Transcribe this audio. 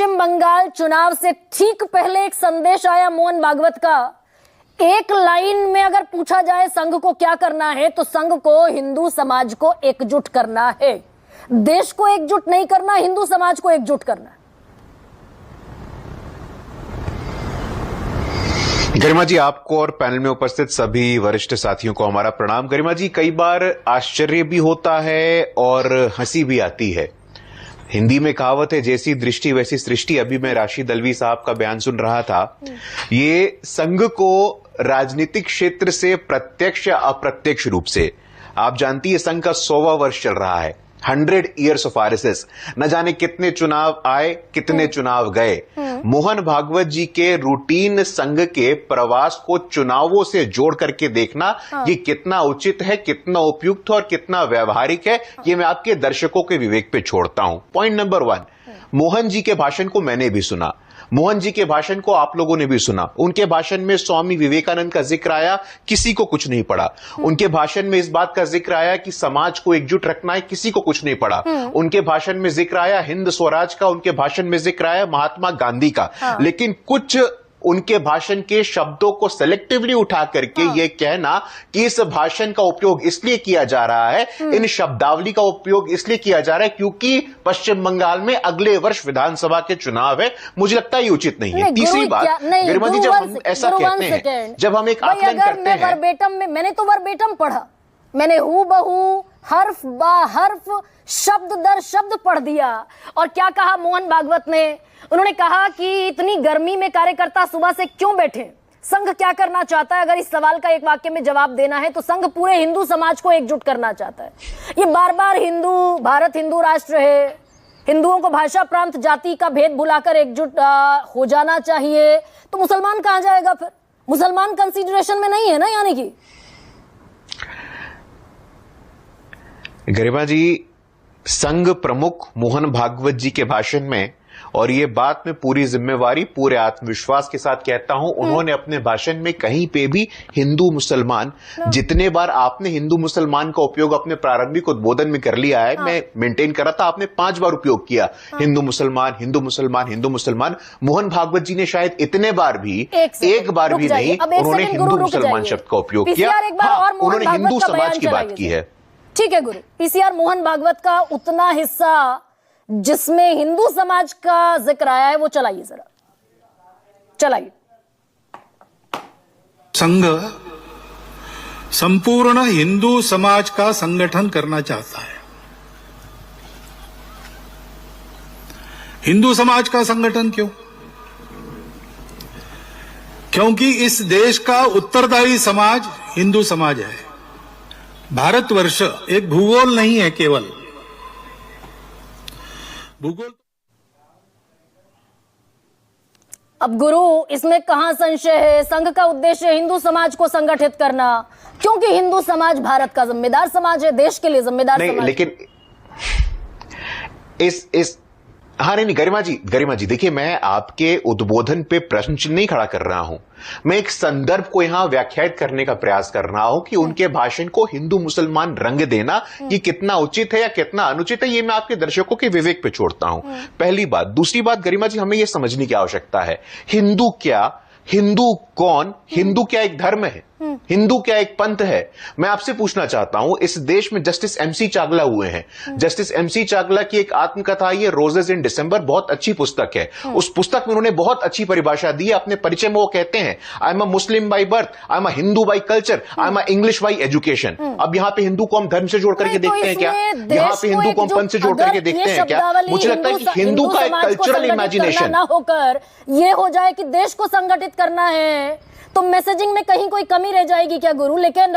पश्चिम बंगाल चुनाव से ठीक पहले एक संदेश आया मोहन भागवत का। एक लाइन में अगर पूछा जाए संघ को क्या करना है तो संघ को हिंदू समाज को एकजुट करना है। देश को एकजुट नहीं करना, हिंदू समाज को एकजुट करना। गरिमा जी, आपको और पैनल में उपस्थित सभी वरिष्ठ साथियों को हमारा प्रणाम। गरिमा जी, कई बार आश्चर्य भी होता है और हंसी भी आती है। हिंदी में कहावत है, जैसी दृष्टि वैसी सृष्टि। अभी मैं राशिद दलवी साहब का बयान सुन रहा था। ये संघ को राजनीतिक क्षेत्र से प्रत्यक्ष या अप्रत्यक्ष रूप से, आप जानती है संघ का 100वां वर्ष चल रहा है। 100 years of RSS। न जाने कितने चुनाव आए, कितने चुनाव गए। मोहन भागवत जी के रूटीन संघ के प्रवास को चुनावों से जोड़ करके देखना, ये कितना उचित है, कितना उपयुक्त और कितना व्यवहारिक है, ये मैं आपके दर्शकों के विवेक पे छोड़ता हूं। पॉइंट नंबर 1, मोहन जी के भाषण को मैंने भी सुना, मोहन जी के भाषण को आप लोगों ने भी सुना। उनके भाषण में स्वामी विवेकानंद का जिक्र आया, किसी को कुछ नहीं पड़ा। उनके भाषण में इस बात का जिक्र आया कि समाज को एकजुट रखना है, किसी को कुछ नहीं पड़ा। उनके भाषण में जिक्र आया हिंद स्वराज का, उनके भाषण में जिक्र आया महात्मा गांधी का। लेकिन कुछ उनके भाषण के शब्दों को सेलेक्टिवली उठा करके ये कहना कि इस भाषण का उपयोग इसलिए किया जा रहा है, इन शब्दावली का उपयोग इसलिए किया जा रहा है क्योंकि पश्चिम बंगाल में अगले वर्ष विधानसभा के चुनाव है, मुझे लगता है ये उचित नहीं है। तीसरी बात, गरिमा जी, जब हम ऐसा कहते हैं, जब हम एक आकलन करते हैं, वर्बेटम में मैंने तो वर्बेटम पढ़ा, मैंने हूबहू हर्फ बा हर्फ शब्द दर शब्द पढ़ दिया। और क्या कहा मोहन भागवत ने? उन्होंने कहा कि इतनी गर्मी में कार्यकर्ता सुबह से क्यों बैठे, संघ क्या करना चाहता है। अगर इस सवाल का एक वाक्य में जवाब देना है तो संघ पूरे हिंदू समाज को एकजुट करना चाहता है। ये बार बार हिंदू, भारत हिंदू राष्ट्र है, हिंदुओं को भाषा प्रांत जाति का भेद भुलाकर एकजुट हो जाना चाहिए, तो मुसलमान कहां जाएगा फिर? मुसलमान कंसीडरेशन में नहीं है ना। यानी कि गरिमा जी, संघ प्रमुख मोहन भागवत जी के भाषण में, और ये बात मैं पूरी जिम्मेवारी पूरे आत्मविश्वास के साथ कहता हूं, उन्होंने अपने भाषण में कहीं पे भी हिंदू मुसलमान, जितने बार आपने हिंदू मुसलमान का उपयोग अपने प्रारंभिक उद्बोधन में कर लिया है, मैं मेंटेन कर रहा था, आपने 5 बार उपयोग किया हिंदू मुसलमान, हिंदू मुसलमान, हिंदू मुसलमान। मोहन भागवत जी ने शायद इतने बार भी, एक बार भी नहीं, उन्होंने हिंदू मुसलमान शब्द का उपयोग किया। उन्होंने हिंदू समाज की बात की है। ठीक है गुरु, पीसीआर मोहन भागवत का उतना हिस्सा जिसमें हिंदू समाज का जिक्र आया है वो चलाइए जरा, चलाइए। संघ संपूर्ण हिंदू समाज का संगठन करना चाहता है। हिंदू समाज का संगठन क्यों? क्योंकि इस देश का उत्तरदायी समाज हिंदू समाज है। भारतवर्ष एक भूगोल नहीं है केवल, भूगोल। अब गुरु, इसमें कहां संशय है? संघ का उद्देश्य हिंदू समाज को संगठित करना, क्योंकि हिंदू समाज भारत का जिम्मेदार समाज है, देश के लिए जिम्मेदार समाज। लेकिन इस हाँ नहीं, गरिमा जी देखिए, मैं आपके उद्बोधन पे प्रश्न चिन्ह नहीं खड़ा कर रहा हूं, मैं एक संदर्भ को यहां व्याख्यायित करने का प्रयास कर रहा हूं कि उनके भाषण को हिंदू मुसलमान रंग देना ये कितना उचित है या कितना अनुचित है, ये मैं आपके दर्शकों के विवेक पे छोड़ता हूं। पहली बात। दूसरी बात, गरिमा जी, हमें यह समझने की आवश्यकता है, हिंदू क्या, हिंदू कौन, हिंदू क्या एक धर्म है, हिंदू क्या एक पंथ है? मैं आपसे पूछना चाहता हूं, इस देश में जस्टिस एमसी चागला हुए हैं। जस्टिस एमसी चागला की एक आत्मकथा ये रोजेस इन दिसंबर, बहुत अच्छी पुस्तक है। उस पुस्तक में उन्होंने बहुत अच्छी परिभाषा दी है। अपने परिचय में वो कहते हैं, I am a Muslim by birth, I am a Hindu by culture, I am a English by education. अब यहां पे हिंदू को हम धर्म से जोड़ करके देखते हैं क्या? यहां पे हिंदू को हम पंथ से जोड़ करके देखते हैं क्या? मुझे लगता है कि हिंदू का एक कल्चरल इमेजिनेशन ना होकर ये हो जाए कि देश को संगठित करना है, तो मैसेजिंग में कहीं कोई कमी रह जाएगी क्या गुरु? लेकिन